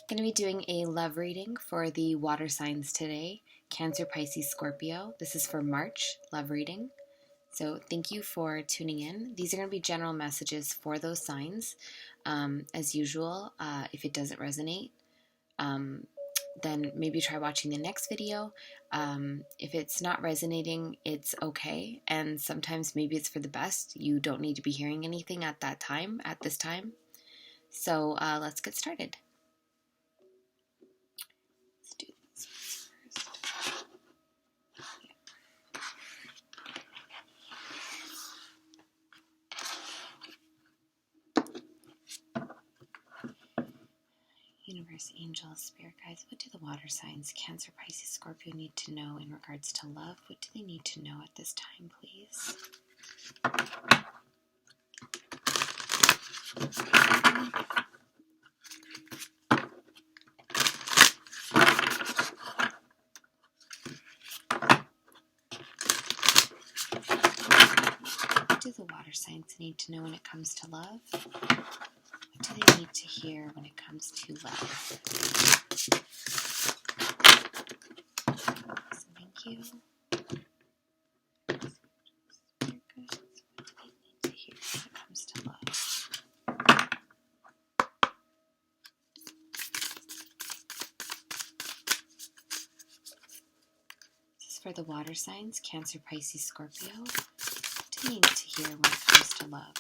Going to be doing a love reading for the water signs today, Cancer, Pisces, Scorpio. This is for March, love reading. So thank you for tuning in. These are going to be general messages for those signs. As usual, if it doesn't resonate, then maybe try watching the next video. If it's not resonating, it's okay. And sometimes maybe it's for the best. You don't need to be hearing anything at this time. So let's get started. Let's do this first. Universe, angels, spirit guides, what do the water signs, Cancer, Pisces, Scorpio, need to know in regards to love? What do they need to know at this time, please? What do the water signs need to know when it comes to love? What do they need to hear when it comes to love? So thank you. Spirit guides, what do they need to hear when it comes to love? This is for the water signs, Cancer, Pisces, Scorpio. What do they need to hear when it comes to love?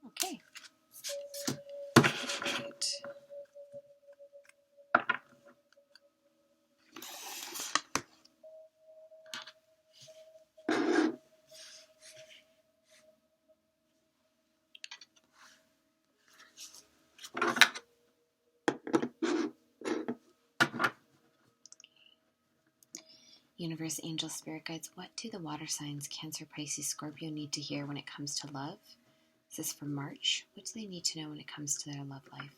Okay. Great. Universe, angels, spirit guides, what do the water signs, Cancer, Pisces, Scorpio, need to hear when it comes to love? This is for March. What do they need to know when it comes to their love life?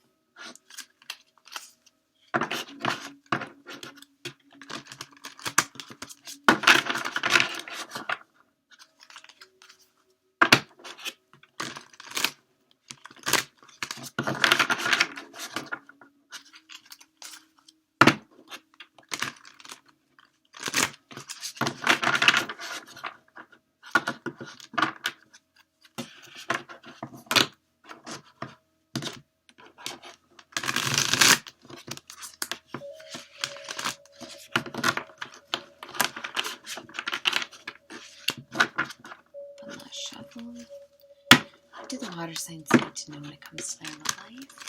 One last shuffle. What do the water signs need to know when it comes to their love life?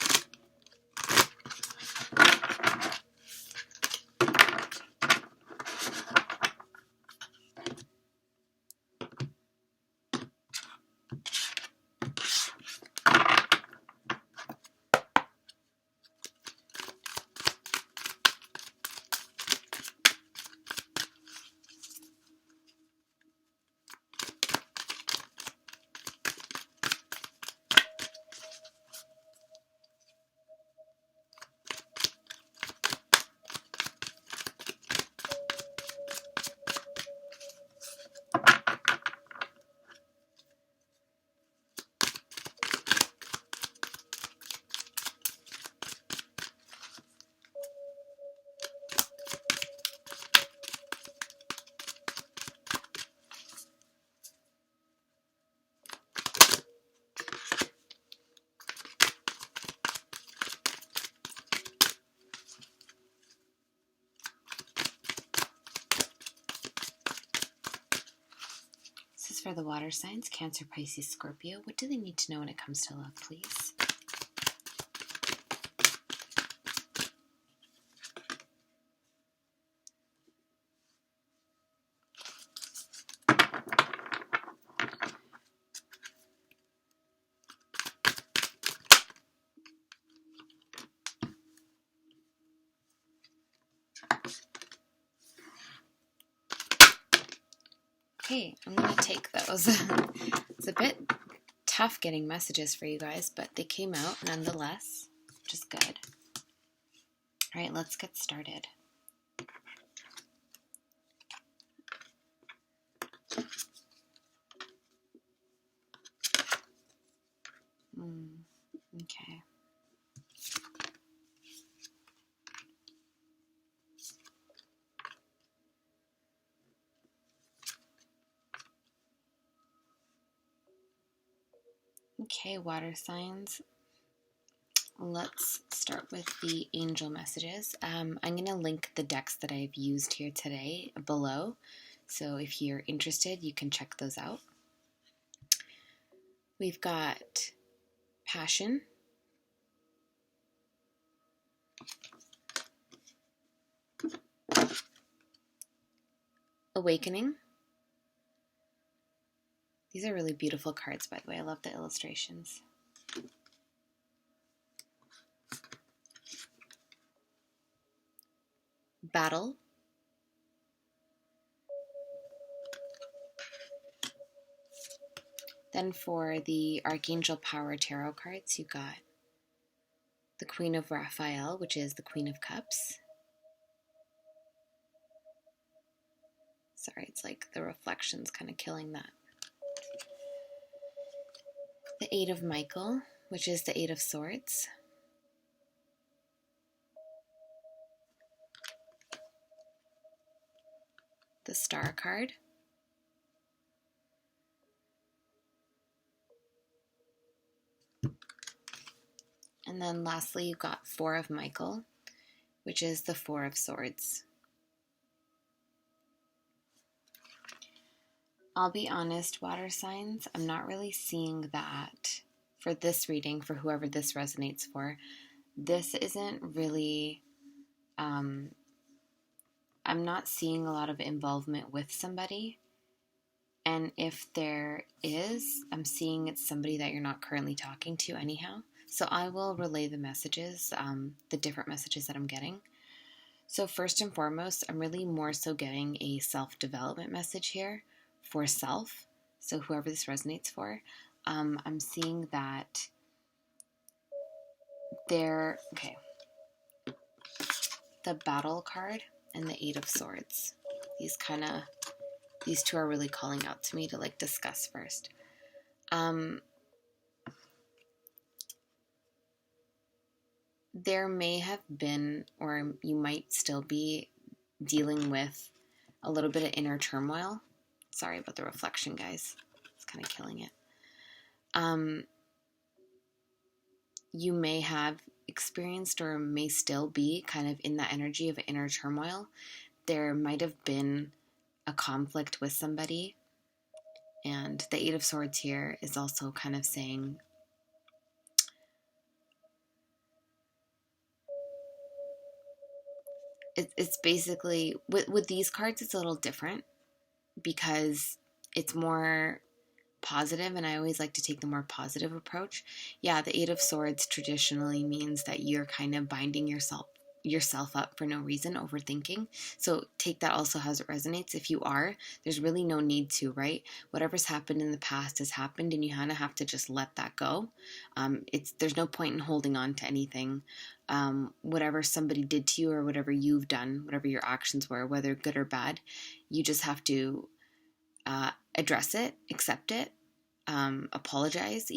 for the water signs, Cancer, Pisces, Scorpio. What do they need to know when it comes to love, please? Okay, I'm going to take those. It's a bit tough getting messages for you guys, but they came out nonetheless, which is good. All right, let's get started. Okay. Okay, water signs. Let's start with the angel messages. I'm going to link the decks that I've used here today below. So if you're interested, you can check those out. We've got passion, awakening. These are really beautiful cards, by the way. I love the illustrations. Battle. Then for the Archangel Power Tarot cards, you got the Queen of Raphael, which is the Queen of Cups. Sorry, it's like the reflection's kind of killing that. The Eight of Michael, which is the Eight of Swords. The Star card. And then lastly, you got Four of Michael, which is the Four of Swords. I'll be honest, water signs, I'm not really seeing that for this reading, for whoever this resonates for. This isn't really, I'm not seeing a lot of involvement with somebody. And if there is, I'm seeing it's somebody that you're not currently talking to anyhow. So I will relay the messages, the different messages that I'm getting. So first and foremost, I'm really more so getting a self-development message here for self. So whoever this resonates for, I'm seeing that the Battle card and the Eight of Swords. These two are really calling out to me to like discuss first. There may have been, or you might still be dealing with a little bit of inner turmoil. Sorry about the reflection, guys. It's kind of killing it. You may have experienced or may still be kind of in that energy of inner turmoil. There might have been a conflict with somebody. And the Eight of Swords here is also kind of saying, it's basically, with these cards, it's a little different because it's more positive, and I always like to take the more positive approach. Yeah, the Eight of Swords traditionally means that you're kind of binding yourself up for no reason, overthinking. So take that also as it resonates. If you are, there's really no need to, right? Whatever's happened in the past has happened, and you kind of have to just let that go. There's no point in holding on to anything. Whatever somebody did to you or whatever you've done, whatever your actions were, whether good or bad, you just have to address it, accept it, apologize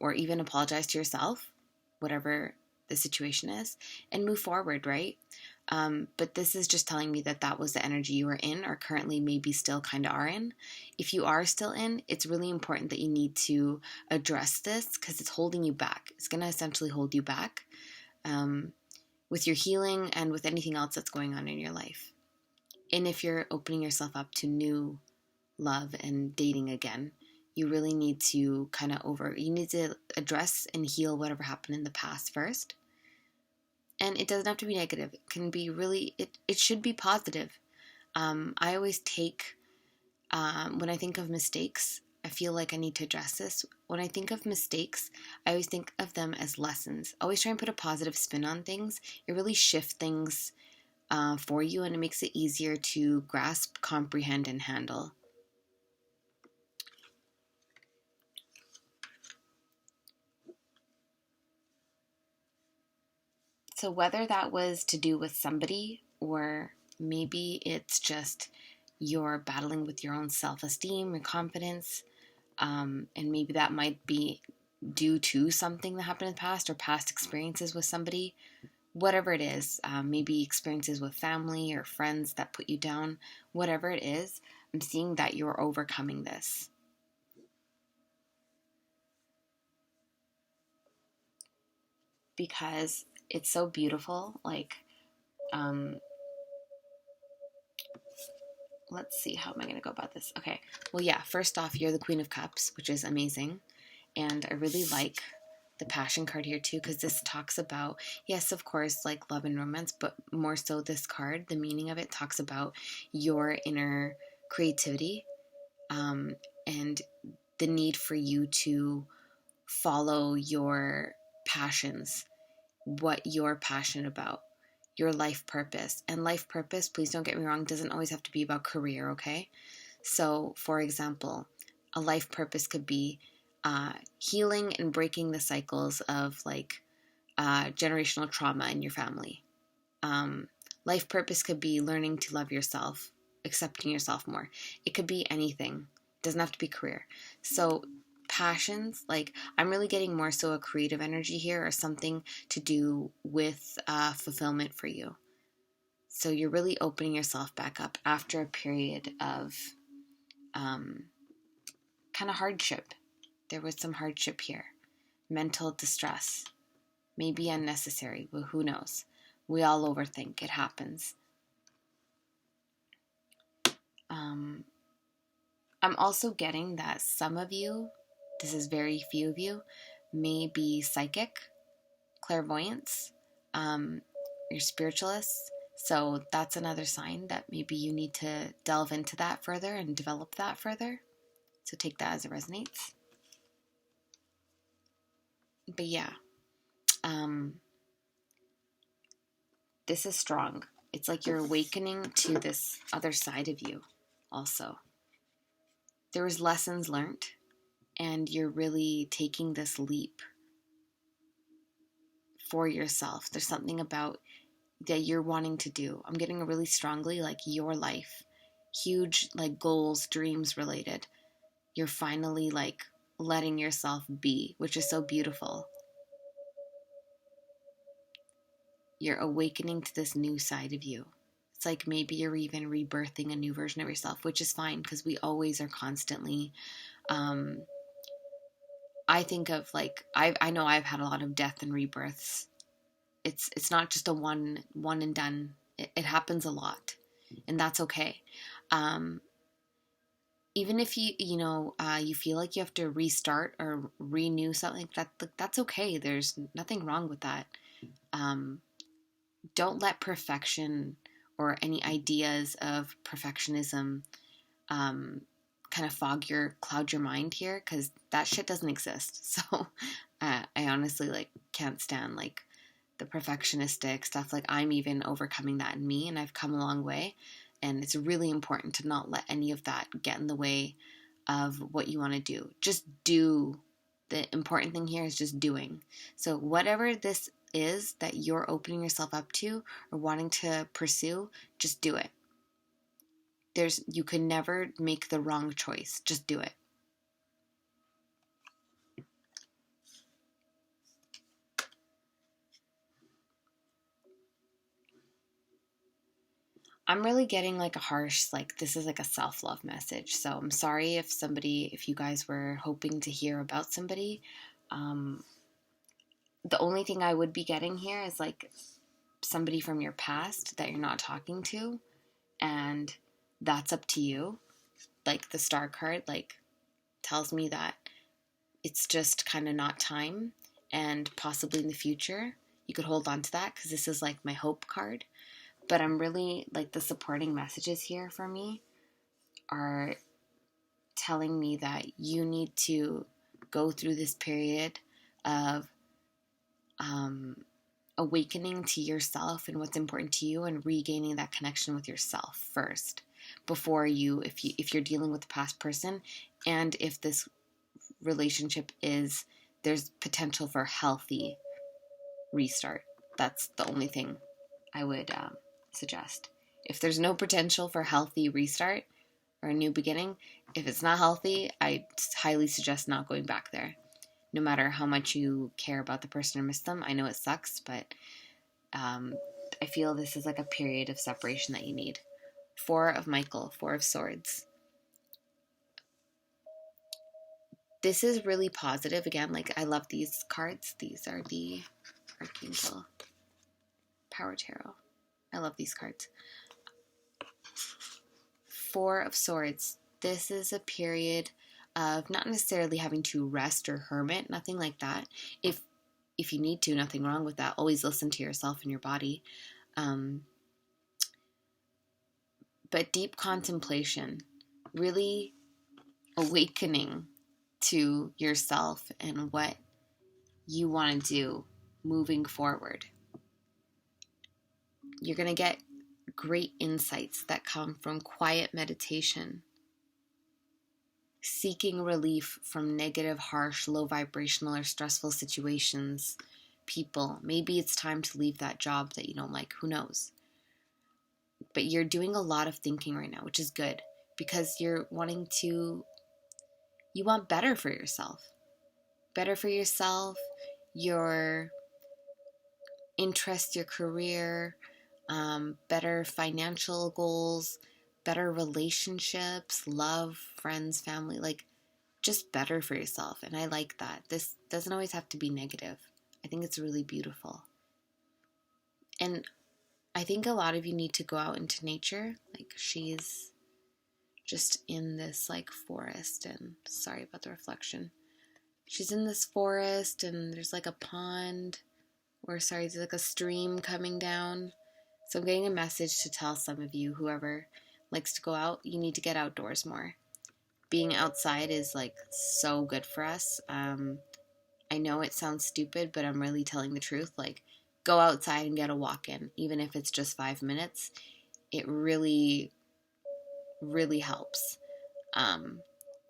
or even apologize to yourself, whatever the situation is, and move forward, right? But this is just telling me that was the energy you were in, or currently maybe still kind of are in. If you are still in, it's really important that you need to address this because it's holding you back. It's going to essentially hold you back with your healing and with anything else that's going on in your life. And if you're opening yourself up to new love and dating again. You really need to you need to address and heal whatever happened in the past first. And it doesn't have to be negative. It can be really, it should be positive. I always take, when I think of mistakes, I feel like I need to address this. When I think of mistakes, I always think of them as lessons. Always try and put a positive spin on things. It really shifts things for you, and it makes it easier to grasp, comprehend, and handle. So whether that was to do with somebody, or maybe it's just you're battling with your own self-esteem and confidence, and maybe that might be due to something that happened in the past or past experiences with somebody, whatever it is, maybe experiences with family or friends that put you down, whatever it is, I'm seeing that you're overcoming this. Because it's so beautiful. Let's see, how am I going to go about this? Okay, well, yeah, first off, you're the Queen of Cups, which is amazing. And I really like the Passion card here too, because this talks about, yes, of course, like love and romance, but more so this card, the meaning of it talks about your inner creativity, and the need for you to follow your passions, what you're passionate about, your life purpose. And life purpose, please don't get me wrong, doesn't always have to be about career, okay? So, for example, a life purpose could be healing and breaking the cycles of generational trauma in your family. Life purpose could be learning to love yourself, accepting yourself more. It could be anything. It doesn't have to be career. So passions, I'm really getting more so a creative energy here, or something to do with fulfillment for you. So you're really opening yourself back up after a period of kind of hardship. There was some hardship here. Mental distress. Maybe unnecessary, but who knows? We all overthink. It happens. I'm also getting that some of you, this is very few of you, may be psychic, clairvoyance, you're spiritualists. So that's another sign that maybe you need to delve into that further and develop that further. So take that as it resonates. But yeah, this is strong. It's like you're awakening to this other side of you also. There was lessons learned, and you're really taking this leap for yourself. There's something about that you're wanting to do. I'm getting a really strongly your life, huge goals, dreams related. You're finally letting yourself be, which is so beautiful. You're awakening to this new side of you. It's like maybe you're even rebirthing a new version of yourself, which is fine, because we always are constantly, I think of I know I've had a lot of death and rebirths. It's not just a one and done. It happens a lot, and that's okay. Even if you feel like you have to restart or renew something, that's okay. There's nothing wrong with that. Don't let perfection or any ideas of perfectionism kind of cloud your mind here, because that shit doesn't exist. So I honestly can't stand the perfectionistic stuff. I'm even overcoming that in me, and I've come a long way, and it's really important to not let any of that get in the way of what you want to do. Just do. The important thing here is just doing. So whatever this is that you're opening yourself up to or wanting to pursue, just do it. You can never make the wrong choice. Just do it. I'm really getting a harsh, this is a self-love message. So I'm sorry if you guys were hoping to hear about somebody. The only thing I would be getting here is somebody from your past that you're not talking to, and that's up to you. like the star card, like tells me that it's just kind of not time, and possibly in the future you could hold on to that, because this is like my hope card. But I'm really like, the supporting messages here for me are telling me that you need to go through this period of awakening to yourself and what's important to you, and regaining that connection with yourself first, before if you're dealing with a past person, and if this relationship there's potential for healthy restart. That's the only thing I would suggest. If there's no potential for healthy restart or a new beginning, if it's not healthy, I highly suggest not going back there. No matter how much you care about the person or miss them. I know it sucks, but I feel this is like a period of separation that you need. 4 of Michael, 4 of Swords. This is really positive. Again, like, I love these cards. These are the Archangel Power Tarot. I love these cards. 4 of Swords. This is a period of not necessarily having to rest or hermit, nothing like that. If you need to, nothing wrong with that. Always listen to yourself and your body. But deep contemplation, really awakening to yourself and what you want to do moving forward. You're going to get great insights that come from quiet meditation, seeking relief from negative, harsh, low vibrational or stressful situations, people. Maybe it's time to leave that job that you don't like, who knows? But you're doing a lot of thinking right now, which is good, because you want better for yourself. Better for yourself, your interest, your career, better financial goals, better relationships, love, friends, family, like just better for yourself. And I like that. This doesn't always have to be negative. I think it's really beautiful. And I think a lot of you need to go out into nature. Like, she's just in this like forest, and sorry about the reflection. She's in this forest, and there's like a pond, there's like a stream coming down. So I'm getting a message to tell some of you, whoever likes to go out, you need to get outdoors more. Being outside is like so good for us. I know it sounds stupid, but I'm really telling the truth. Like, go outside and get a walk in, even if it's just 5 minutes. It really, really helps.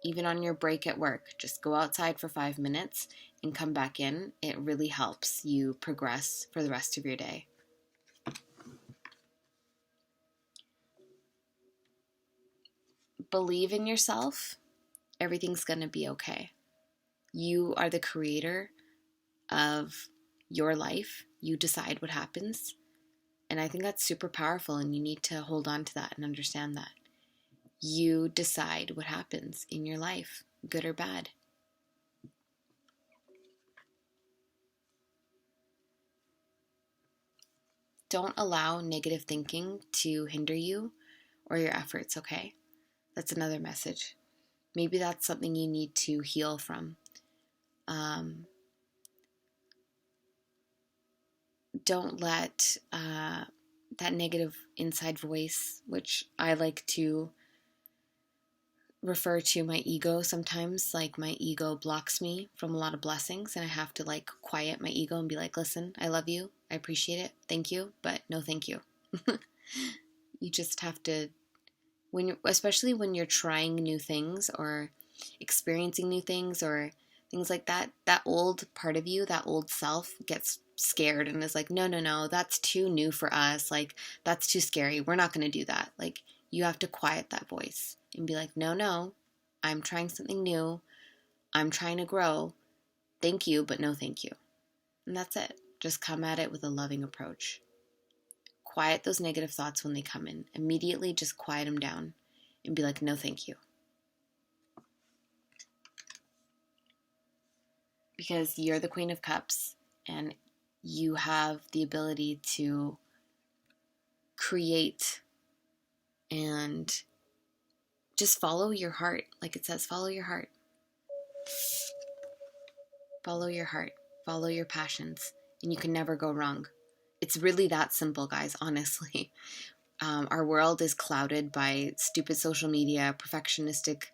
Even on your break at work, just go outside for 5 minutes and come back in. It really helps you progress for the rest of your day. Believe in yourself. Everything's going to be okay. You are the creator of your life. You decide what happens. And I think that's super powerful, and you need to hold on to that and understand that. You decide what happens in your life, good or bad. Don't allow negative thinking to hinder you or your efforts, okay? That's another message. Maybe that's something you need to heal from. Don't let that negative inside voice, which I like to refer to my ego sometimes, like my ego blocks me from a lot of blessings, and I have to like quiet my ego and be like, listen, I love you, I appreciate it, thank you, but no thank you. You just have to, especially when you're trying new things or experiencing new things or things like that, that old part of you, that old self gets scared and is like, no, that's too new for us, like that's too scary, we're not going to do that. Like, you have to quiet that voice and be like, no, I'm trying something new, I'm trying to grow, thank you, but no thank you. And that's it. Just come at it with a loving approach. Quiet those negative thoughts when they come in. Immediately just quiet them down and be like, no thank you. Because you're the Queen of Cups, and you have the ability to create and just follow your heart. Like it says, follow your heart. Follow your heart. Follow your passions. And you can never go wrong. It's really that simple, guys, honestly. Our world is clouded by stupid social media, perfectionistic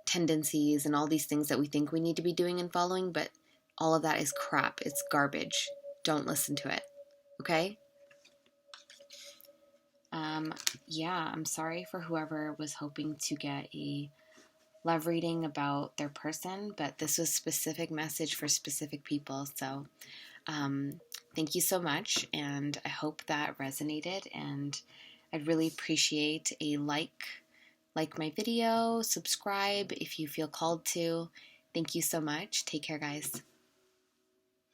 tendencies, and all these things that we think we need to be doing and following, but all of that is crap. It's garbage. Don't listen to it. Okay? Yeah, I'm sorry for whoever was hoping to get a love reading about their person, but this was specific message for specific people. So, thank you so much, and I hope that resonated, and I'd really appreciate a like my video, subscribe if you feel called to. Thank you so much. Take care, guys.